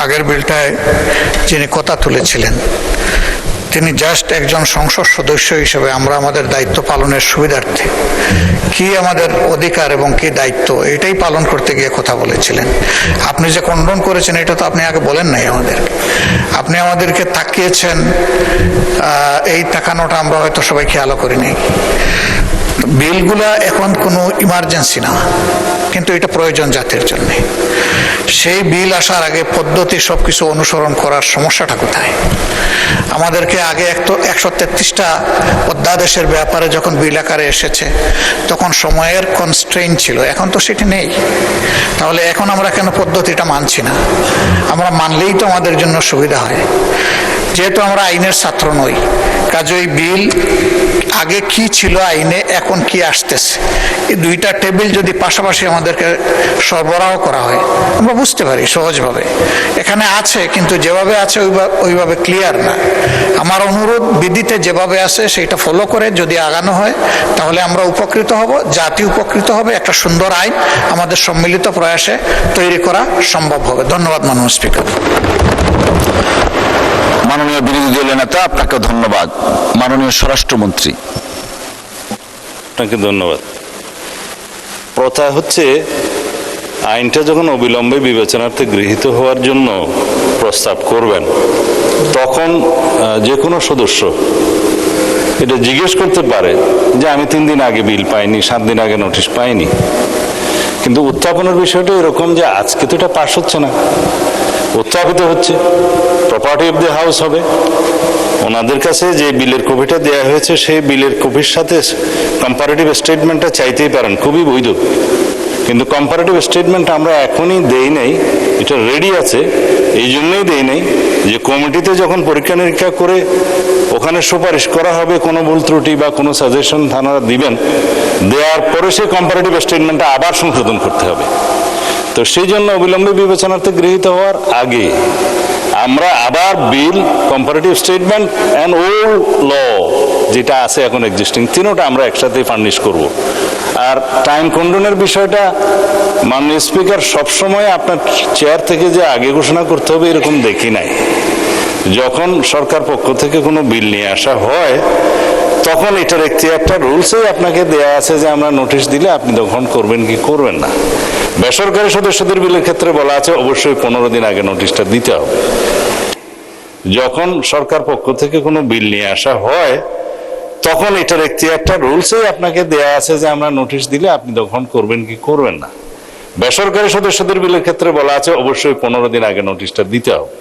আগের বিলটায় যিনি কথা তুলেছিলেন তিনি জাস্ট একজন সংসদ সদস্য হিসেবে আমরা আমাদের দায়িত্ব পালনের সুবিধার্থে কি আমাদের অধিকার এবং কি দায়িত্ব এটাই পালন করতে গিয়ে কথা বলেছিলেন। আপনি যে খণ্ডন করেছেন এটা তো আপনি আগে বলেন নাই আমাদেরকে, আপনি আমাদেরকে তাকিয়েছেন, এই তাকানোটা আমরা হয়তো সবাই খেয়ালও করিনি। বিলগুলা এখন কোনো ইমার্জেন্সি না, কিন্তু এটা প্রয়োজন জাতির জন্য। সেই বিল আসার আগে পদ্ধতি সবকিছু অনুসরণ করার সমস্যাটা কোথায়? আমাদেরকে আগে 133টা অধ্যাদেশের ব্যাপারে যখন বিল আকারে এসেছে তখন সময়ের কনস্ট্রেইন ছিল, এখন তো সেটি নেই। তাহলে এখন আমরা কেন পদ্ধতিটা মানছি না? আমরা মানলেই তো আমাদের জন্য সুবিধা হয়। যেহেতু আমরা আইনের ছাত্র নই, কাজেই বিল আগে কি ছিল আইনে, এখন কি আসতেছে, এই দুইটা টেবিল যদি পাশাপাশি আমাদেরকে সরবরাহ করা হয় আমরা বুঝতে পারি সহজভাবে। এখানে আছে কিন্তু যেভাবে আছে ওইভাবে ক্লিয়ার না। আমার অনুরোধ, বিধিতে যেভাবে আছে সেটা ফলো করে যদি আগানো হয় তাহলে আমরা উপকৃত হব, জাতি উপকৃত হবে, একটা সুন্দর আইন আমাদের সম্মিলিত প্রয়াসে তৈরি করা সম্ভব হবে। ধন্যবাদ মাননীয় স্পিকার। মাননীয় বিরোধী দলীয় নেতা, আপনাকে ধন্যবাদ। মাননীয় স্বরাষ্ট্রমন্ত্রী। আপনাকে ধন্যবাদ। প্রথা হচ্ছে আইনটা যখন অবিলম্বে বিবেচনার্থে গৃহীত হওয়ার জন্য প্রস্তাব করবেন তখন যে কোনো সদস্য এটা জিজ্ঞেস করতে পারে যে আমি 3 দিন আগে বিল পাইনি, 7 দিন আগে নোটিশ পাইনি। কিন্তু উত্থাপনের বিষয়টা এরকম যে আজকে তো এটা পাস হচ্ছে না, উত্থাপিত হচ্ছে, প্রপার্টি অফ দ্য হাউস হবে। ওনাদের কাছে যে বিলের কপিটা দেওয়া হয়েছে সেই বিলের কপির সাথে কম্পারেটিভ স্টেটমেন্টটা চাইতেই পারেন, খুবই বৈধ। কিন্তু কম্পারেটিভ স্টেটমেন্ট আমরা এখনই দেই নাই, এটা রেডি আছে, এই জন্যই দেই নাই যে কমিটিতে যখন পরীক্ষা নিরীক্ষা করে ওখানে সুপারিশ করা হবে কোনো ভুল ত্রুটি বা কোনো সাজেশন থানারা দিবেন, দেওয়ার পরে সেই কম্পারেটিভ স্টেটমেন্টটা আবার সংশোধন করতে হবে। তো সেই জন্য অবিলম্বে বিবেচনার্থে গৃহীত হওয়ার আগে আমরা আবার বিল, কম্পারেটিভ স্টেটমেন্ট অ্যান্ড ওল্ড ল যেটা আছে এখন এক্সিস্টিং, তিনোটা আমরা একসাথে ফার্নিশ করব। আর টাইম কন্ডনের বিষয়টা মাননীয় স্পিকার সবসময় আপনার চেয়ার থেকে যে আগে ঘোষণা করতে হবে এরকম দেখি নাই। যখন সরকার পক্ষ থেকে কোনো বিল নিয়ে আসা হয় তখন এটার একটা রুলসেই আপনাকে দেয়া আছে যে আমরা নোটিশ দিলে আপনি তখন করবেন কি করবেন না। বেসরকারি সদস্যদের বিলের ক্ষেত্রে বলা আছে অবশ্যই 15 দিন আগে নোটিশটা দিতে হবে। যখন সরকার পক্ষ থেকে কোনো বিল নিয়ে আসা হয় তখন এটার একটা রুলসেই আপনাকে দেয়া আছে যে আমরা নোটিশ দিলে আপনি তখন করবেন কি করবেন না। বেসরকারি সদস্যদের বিলের ক্ষেত্রে বলা আছে অবশ্যই 15 দিন আগে নোটিশটা দিতে হবে,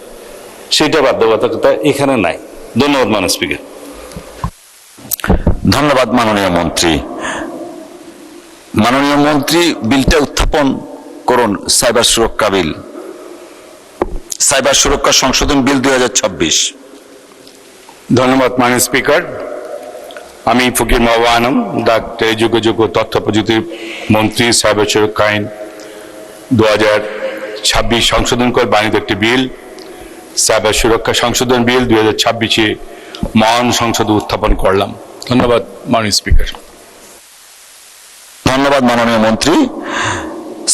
সেটা বাধ্যবাধকতা এখানে নাই। ধন্যবাদ মাননীয় স্পিকার। ধন্যবাদ মাননীয় মন্ত্রী। মাননীয় মন্ত্রী, বিলটা উত্থাপন করুন। সাইবার সুরক্ষা বিল, সাইবার সুরক্ষা সংশোধন বিল 2026। ধন্যবাদ মাননীয় স্পিকার। আমি ফকির মাহবুব আনাম, ডাক্তার যোগাযোগ ও তথ্য প্রযুক্তি মন্ত্রী, সাইবার সুরক্ষা আইন 2026 সংশোধন করে বাণিজ্য একটি বিল, সাইবার সুরক্ষা সংশোধন বিল 2026-এ মহান সংসদে উত্থাপন করলাম। ধন্যবাদ মাননীয় স্পিকার। ধন্যবাদ মাননীয় মন্ত্রী।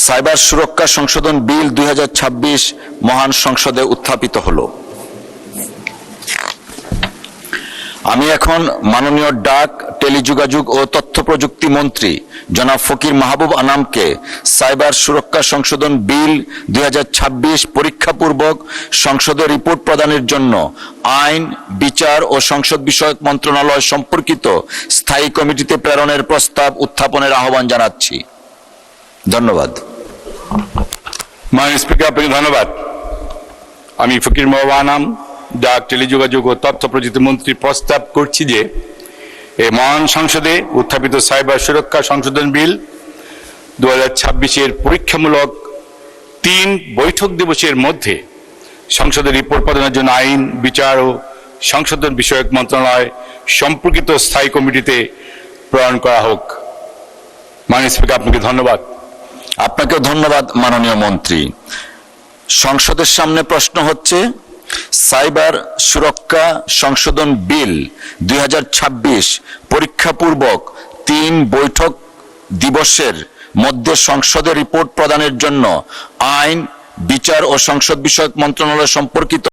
সাইবার সুরক্ষা সংশোধন বিল 2026 মহান সংসদে উত্থাপিত হলো। আমি এখন মাননীয় ডাক, টেলিযোগাযোগ ও তথ্য প্রযুক্তি মন্ত্রী জনাব ফকির মাহবুব আনামকে সাইবার সুরক্ষা সংশোধন বিল 2026 পরীক্ষাপূর্বক সংসদে রিপোর্ট প্রদানের জন্য আইন, বিচার ও সংসদ বিষয়ক মন্ত্রণালয় সম্পর্কিত স্থায়ী কমিটিতে প্রেরণের প্রস্তাব উত্থাপনের আহ্বান জানাচ্ছি। ধন্যবাদ। মাননীয় স্পিকার, আপনাকে ধন্যবাদ। আমি ফকির মাহবুব আনাম, ডাক, টেলিযোগাযোগ ও তথ্য প্রযুক্তি মন্ত্রী প্রস্তাব করছি যে এই মহান সংসদে উত্থাপিত সাইবার সুরক্ষা সংশোধন বিল 2026-এর পরীক্ষামূলক 3 বৈঠক দিবসের মধ্যে সংসদের রিপোর্ট প্রদানের জন্য আইন, বিচার ও সংশোধন বিষয়ক মন্ত্রণালয় সম্পর্কিত স্থায়ী কমিটিতে প্রেরণ করা হোক। মাননীয় স্পিকার, আপনাকে ধন্যবাদ। আপনাকে ধন্যবাদ মাননীয় মন্ত্রী। সংসদের সামনে প্রশ্ন হচ্ছে সাইবার সুরক্ষা সংশোধন বিল 2026 পরীক্ষাপূর্বক 3 বৈঠক দিবসের মধ্যে সংসদে রিপোর্ট প্রদানের জন্য আইন, বিচার ও সংসদ বিষয়ক মন্ত্রণালয় সম্পর্কিত